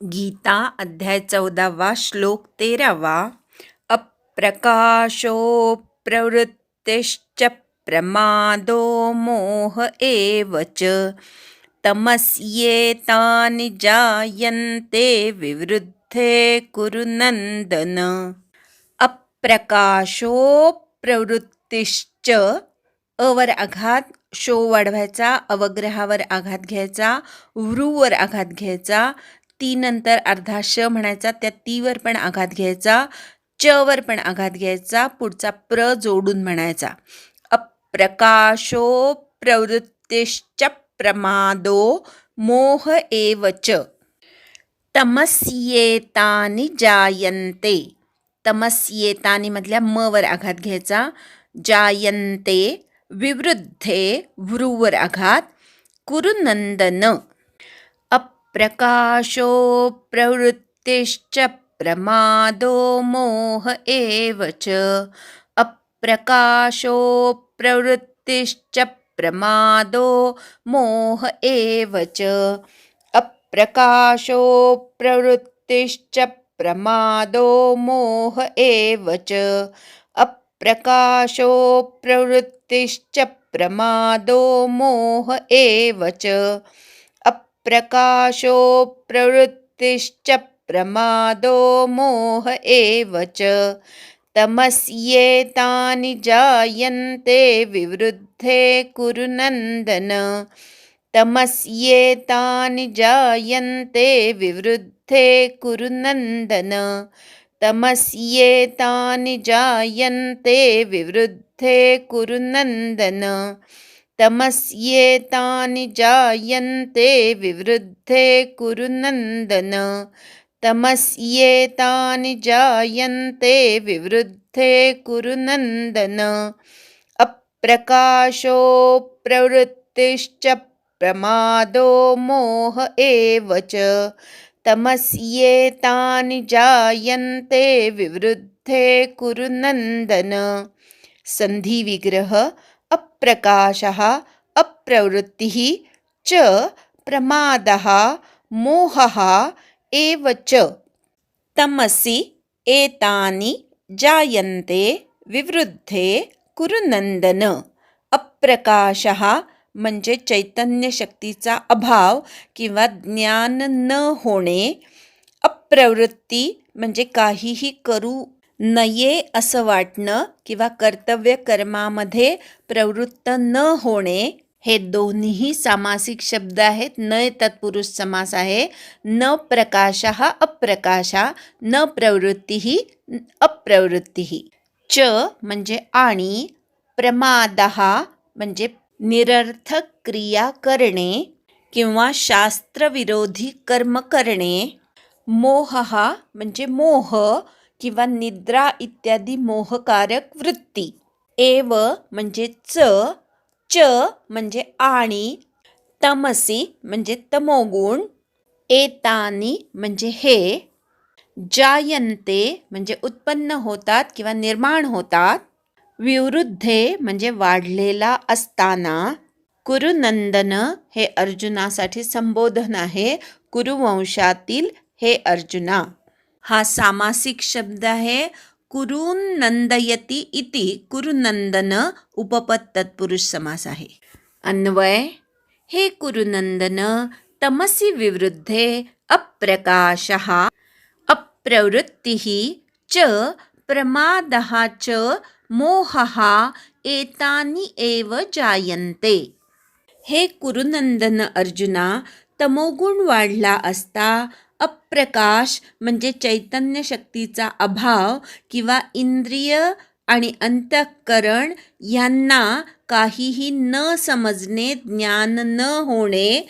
गीता अध्याय 14 श्लोक 13. अप्रकाशो प्रवृत्तिश्च प्रमादो मोह एव च तमस्येतानि जायन्ते विवृद्धे कुरु नन्दन. अप्रकाशो प्रवृत्तिश्च, अवर आघात, शो वाढवायचा, अवग्रहावर आघात घ्यायचा, वृवर आघात घ्यायचा, ती नंतर अर्धा श म्हणायचा, त्या तीवर पण आघात घ्यायचा, च वर पण आघात घ्यायचा, पुढचा प्र जोडून म्हणायचा. अप्रकाशो प्रवृत्तिश्च प्रमादो मोह एव च तमस्येतानि जायन्ते. तमस्येतानि मधल्या म वर आघात घ्यायचा, जायन्ते विवृद्धे वृवर आघात, कुरु नंदन. अप्रकाशो प्रवृत्तिश्च प्रमादो मोह एव च अप्रकाशो प्रवृत्तिश्च प्रमादो मोह एव च अप्रकाशो प्रवृत्तिश्च प्रमादो मोह एव च अप्रकाशो प्रवृत्तिश्च प्रमादो मोह एव च अप्रकाशो प्रवृत्तिश्च प्रमादो मोह एव च तमस्येतानि जायन्ते विवृद्धे कुरु नन्दन. तमस्येतानि जायन्ते विवृद्धे कुरु नन्दन. तमस्येतानि जायन्ते विवृद्धे कुरु नन्दन. तमस्येतानि जायन्ते विवृद्धे कुरु नन्दन. तमस्येतानि जायन्ते विवृद्धे कुरु नन्दन. अप्रकाशो प्रवृत्तिश्च प्रमादो मोह एव च तमस्येतानि जायन्ते विवृद्धे कुरु नन्दन. संधी विग्रह. अप्रकाशः अप्रवृत्तिः च प्रमादः मोहः एव च तमसि एतानि जायन्ते विवृद्धे कुरु नन्दन. अप्रकाशः म्हणजे चैतन्य शक्तीचा अभाव किंवा ज्ञान न होणे. अप्रवृत्ती म्हणजे काहीही करू नये असं वाटणं किंवा कर्तव्य कर्मामध्ये प्रवृत्त न होणे. हे दोन्हीही सामासिक शब्द आहेत. न तत्पुरुष समास आहे. न प्रकाशः अप्रकाशा, न प्रवृत्तिः अप्रवृत्तिः. च म्हणजे आणि, प्रमादः म्हणजे निरर्थक क्रिया करणे किंवा शास्त्रविरोधी कर्म करणे. मोहः म्हणजे मोह किंवा निद्रा इत्यादी मोहकारक वृत्ती. एव म्हणजे च म्हणजे आणि, तमसी म्हणजे तमोगुण, एतानी म्हणजे हे, जायन्ते म्हणजे उत्पन्न होतात किंवा निर्माण होतात, विवृद्धे म्हणजे वाढलेला असताना, कुरु नंदन हे अर्जुनासाठी संबोधन आहे. कुरुवंशातील हे अर्जुना. हा सामासिक शब्द आहे. कुरुन नंदयती इति कुरुनंदन उपपद तत्पुरुष समास आहे. अन्वय. हे कुरुनंदन, तमसि विवृद्धे अप्रकाशः अप्रवृत्तिः च प्रमादः च मोहः एतानि एव जायन्ते. हे कुरुनंदन अर्जुना, तमोगुण वाढला असता अप्रकाश म्हणजे चैतन्य शक्तीचा अभाव किंवा इंद्रिय आणि अंतःकरण यांना काहीही न समजणे, ज्ञान न होणे,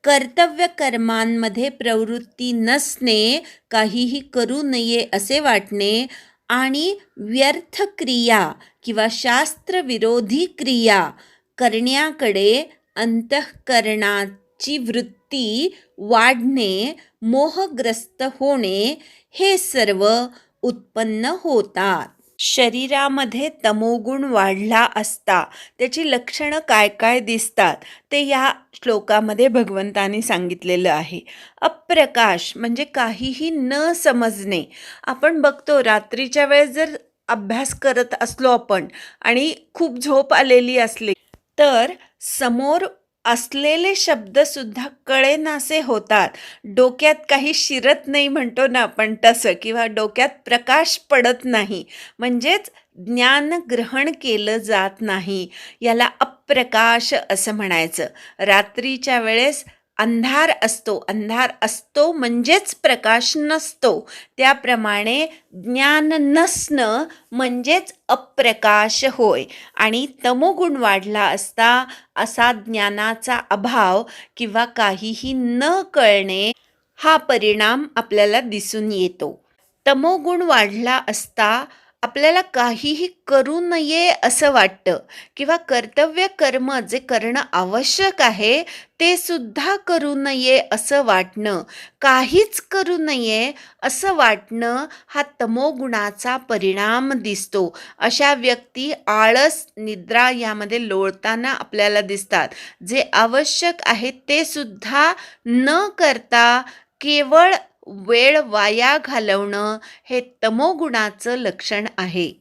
कर्तव्य कर्मांमध्ये प्रवृत्ती नसणे, काहीही करू नये असे वाटणे आणि व्यर्थ क्रिया किंवा शास्त्रविरोधी क्रिया करण्याकडे अंतःकरणाची वृत्ती वाढणे, मोहग्रस्त होणे, हे सर्व उत्पन्न होतात. शरीरामध्ये तमोगुण वाढला असता त्याची लक्षणं काय काय दिसतात ते या श्लोकामध्ये भगवंतानी सांगितलेलं आहे. अप्रकाश म्हणजे काहीही न समजणे. आपण बघतो रात्रीच्या वेळेस जर अभ्यास करत असलो आपण आणि खूप झोप आलेली असली तर समोर असलेले शब्दसुद्धा कळेनासे होतात. डोक्यात काही शिरत नाही म्हणतो ना आपण तसं, किंवा डोक्यात प्रकाश पडत नाही, म्हणजेच ज्ञान ग्रहण केलं जात नाही. याला अप्रकाश असं म्हणायचं. रात्रीच्या वेळेस अंधार असतो म्हणजेच प्रकाश नसतो. त्याप्रमाणे ज्ञान नसणं म्हणजेच अप्रकाश होय. आणि तमोगुण वाढला असता असा ज्ञानाचा अभाव किंवा काहीही न कळणे हा परिणाम आपल्याला दिसून येतो. तमोगुण वाढला असता आपल्याला काहीही करू नये असं वाटतं, किंवा कर्तव्य कर्म जे करणं आवश्यक आहे ते सुद्धा करू नये असं वाटणं, काहीच करू नये असं वाटणं हा तमोगुणाचा परिणाम दिसतो. अशा व्यक्ती आळस, निद्रा यामध्ये लोळताना आपल्याला दिसतात. जे आवश्यक आहे ते सुद्धा न करता केवळ वेळ वाया घालवणं हे तमोगुणाचं लक्षण आहे.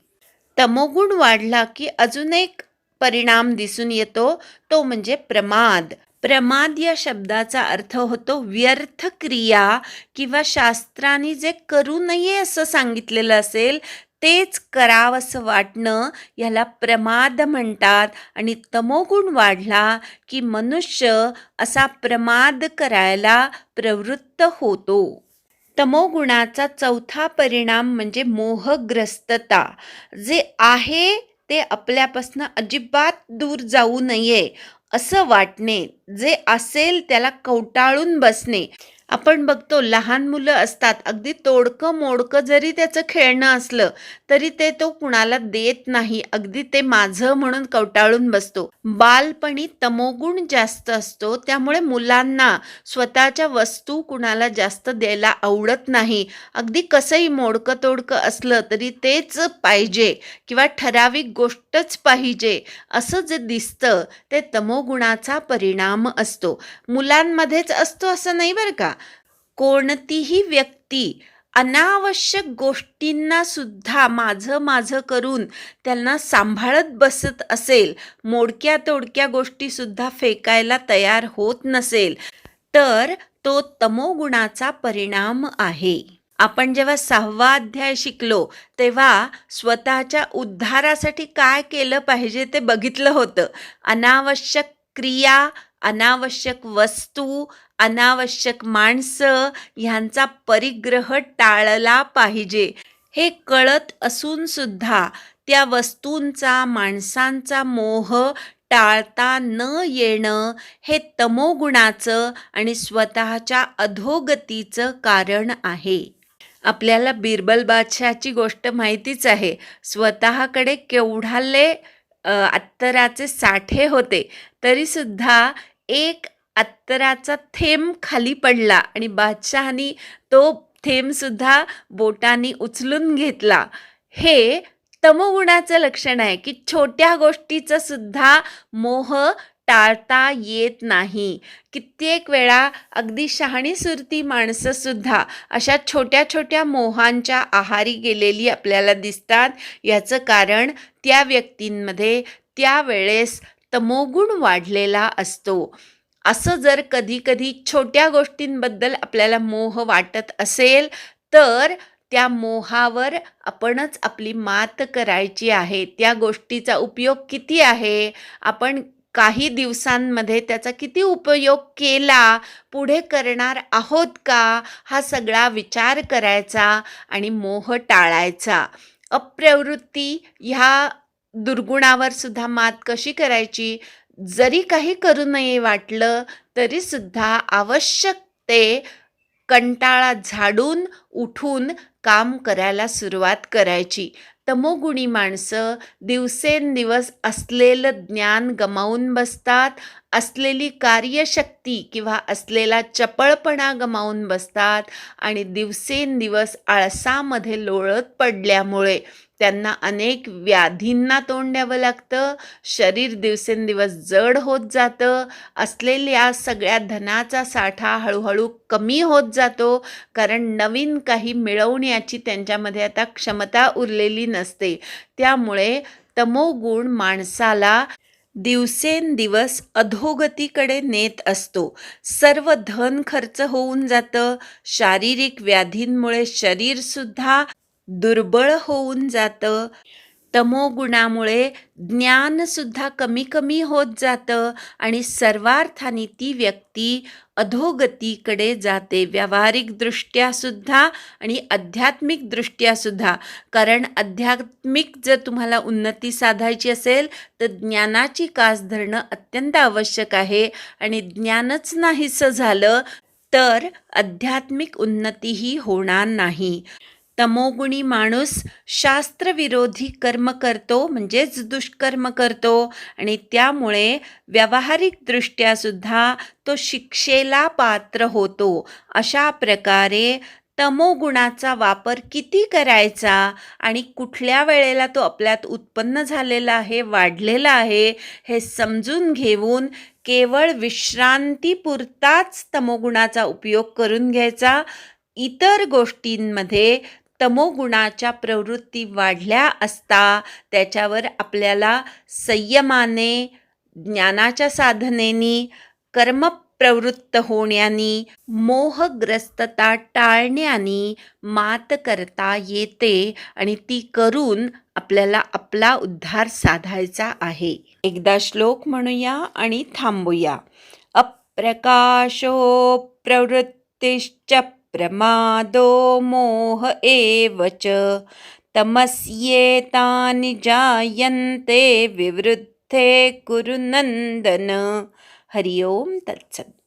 तमोगुण वाढला की अजून एक परिणाम दिसून येतो, तो म्हणजे प्रमाद. प्रमाद या शब्दाचा अर्थ होतो व्यर्थ क्रिया, किंवा शास्त्राने जे करू नये असं सांगितलेलं असेल तेच करावंसं वाटणं याला प्रमाद म्हणतात. आणि तमोगुण वाढला की मनुष्य असा प्रमाद करायला प्रवृत्त होतो. तमोगुणाचा चौथा परिणाम म्हणजे मोहग्रस्तता. जे आहे ते आपल्यापासून अजिबात दूर जाऊ नये असं वाटणे, जे असेल त्याला कवटाळून बसणे. आपण बघतो लहान मुलं असतात, अगदी तोडकं मोडकं जरी त्याचं खेळणं असलं तरी ते तो कुणाला देत नाही, अगदी ते माझं म्हणून कवटाळून बसतो. बालपणी तमोगुण जास्त असतो, त्यामुळे मुलांना स्वतःच्या वस्तू कुणाला जास्त द्यायला आवडत नाही. अगदी कसंही मोडकं तोडकं असलं तरी तेच पाहिजे, किंवा ठराविक गोष्टच पाहिजे असं जे दिसतं ते तमोगुणाचा परिणाम असतो. मुलांमध्येच असतो असं नाही बरं का. कोणतीही व्यक्ती अनावश्यक गोष्टींना सुद्धा माझं माझं करून त्यांना सांभाळत बसत असेल, मोडक्या तोडक्या गोष्टी सुद्धा फेकायला तयार होत नसेल, तर तो तमोगुणाचा परिणाम आहे. आपण जेव्हा 6वा अध्याय शिकलो तेव्हा स्वतःच्या उद्धारासाठी काय केलं पाहिजे ते बघितलं होतं. अनावश्यक क्रिया, अनावश्यक वस्तू, अनावश्यक माणसं ह्यांचा परिग्रह टाळला पाहिजे. हे कळत असून सुद्धा त्या वस्तूंचा, माणसांचा मोह टाळता न येणं हे तमोगुणाचं आणि स्वतःच्या अधोगतीचं कारण आहे. आपल्याला बिरबल बादशाहची गोष्ट माहितीच आहे. स्वतःकडे केवढाले अत्तराचे साठे होते, तरीसुद्धा एक अत्तराचा थेंब खाली पडला आणि बादशहानी तो थेंबसुद्धा बोटांनी उचलून घेतला. हे तमोगुणाचं लक्षण आहे की छोट्या गोष्टीचा सुद्धा मोह टाळता येत नाही. कित्येक वेळा अगदी शहाणी सुरती माणसं सुद्धा अशा छोट्या छोट्या मोहांच्या आहारी गेलेली आपल्याला दिसतात. याचं कारण त्या व्यक्तींमध्ये त्यावेळेस तमोगुण वाढलेला असतो. असं जर कधी कधी छोट्या गोष्टींबद्दल आपल्याला मोह वाटत असेल तर त्या मोहावर आपणच आपली मात करायची आहे. त्या गोष्टीचा उपयोग किती आहे, आपण काही दिवसांमध्ये त्याचा किती उपयोग केला, पुढे करणार आहोत का, हा सगळा विचार करायचा आणि मोह टाळायचा. अप्रवृत्ती ह्या दुर्गुणावर सुद्धा मात कशी करायची, जरी काही करू नये वाटलं तरी सुद्धा आवश्यक ते कंटाळा झाडून उठून काम करायला सुरुवात करायची. तमोगुणी माणसं दिवसेंदिवस असलेलं ज्ञान गमावून बसतात, असलेली कार्यशक्ती किंवा असलेला चपळपणा गमावून बसतात आणि दिवसेंदिवस आळसामध्ये लोळत पडल्यामुळे त्यांना अनेक व्याधींना तोंड द्यावं लागतं, शरीर दिवसेंदिवस जड होत जातं, असलेल्या सगळ्या धनाचा साठा हळूहळू कमी होत जातो, कारण नवीन काही मिळवण्याची त्यांच्यामध्ये आता क्षमता उरलेली नसते. त्यामुळे तमोगुण माणसाला दिवसेंदिवस अधोगतीकडे नेत असतो. सर्व धन खर्च होऊन जातं, शारीरिक व्याधींमुळे शरीरसुद्धा दुर्बळ होऊन जातं. तमोगुणामुळे ज्ञानसुद्धा कमी कमी होत जातं आणि सर्वार्थाने ती व्यक्ती अधोगतीकडे जाते, व्यावहारिकदृष्ट्या सुद्धा आणि आध्यात्मिकदृष्ट्या सुद्धा. कारण आध्यात्मिक जर तुम्हाला उन्नती साधायची असेल तर ज्ञानाची कास धरणं अत्यंत आवश्यक आहे, आणि ज्ञानच नाहीसं झालं तर आध्यात्मिक उन्नतीही होणार नाही. तमोगुणी माणूस शास्त्रविरोधी कर्म करतो, म्हणजेच दुष्कर्म करतो, आणि त्यामुळे व्यावहारिकदृष्ट्या सुद्धा तो शिक्षेला पात्र होतो. अशा प्रकारे तमोगुणाचा वापर किती करायचा आणि कुठल्या वेळेला तो आपल्यात उत्पन्न झालेला आहे, वाढलेला आहे, हे समजून घेऊन केवळ विश्रांतीपुरताच तमोगुणाचा उपयोग करून घ्यायचा. इतर गोष्टींमध्ये तमोगुणाच्या प्रवृत्ती वाढल्या असता त्याच्यावर आपल्याला संयमाने, ज्ञानाच्या साधनेनी, कर्मप्रवृत्त होण्यानी, मोहग्रस्तता टाळण्यानी मात करता येते, आणि ती करून आपल्याला आपला उद्धार साधायचा आहे. एकदा श्लोक म्हणूया आणि थांबूया. अप्रकाशो प्रवृत्तिश्च प्रमादो मोह एव च तमस्येतानि जायन्ते विवृद्धे कुरु नन्दन. हरि ओम तत्सत्.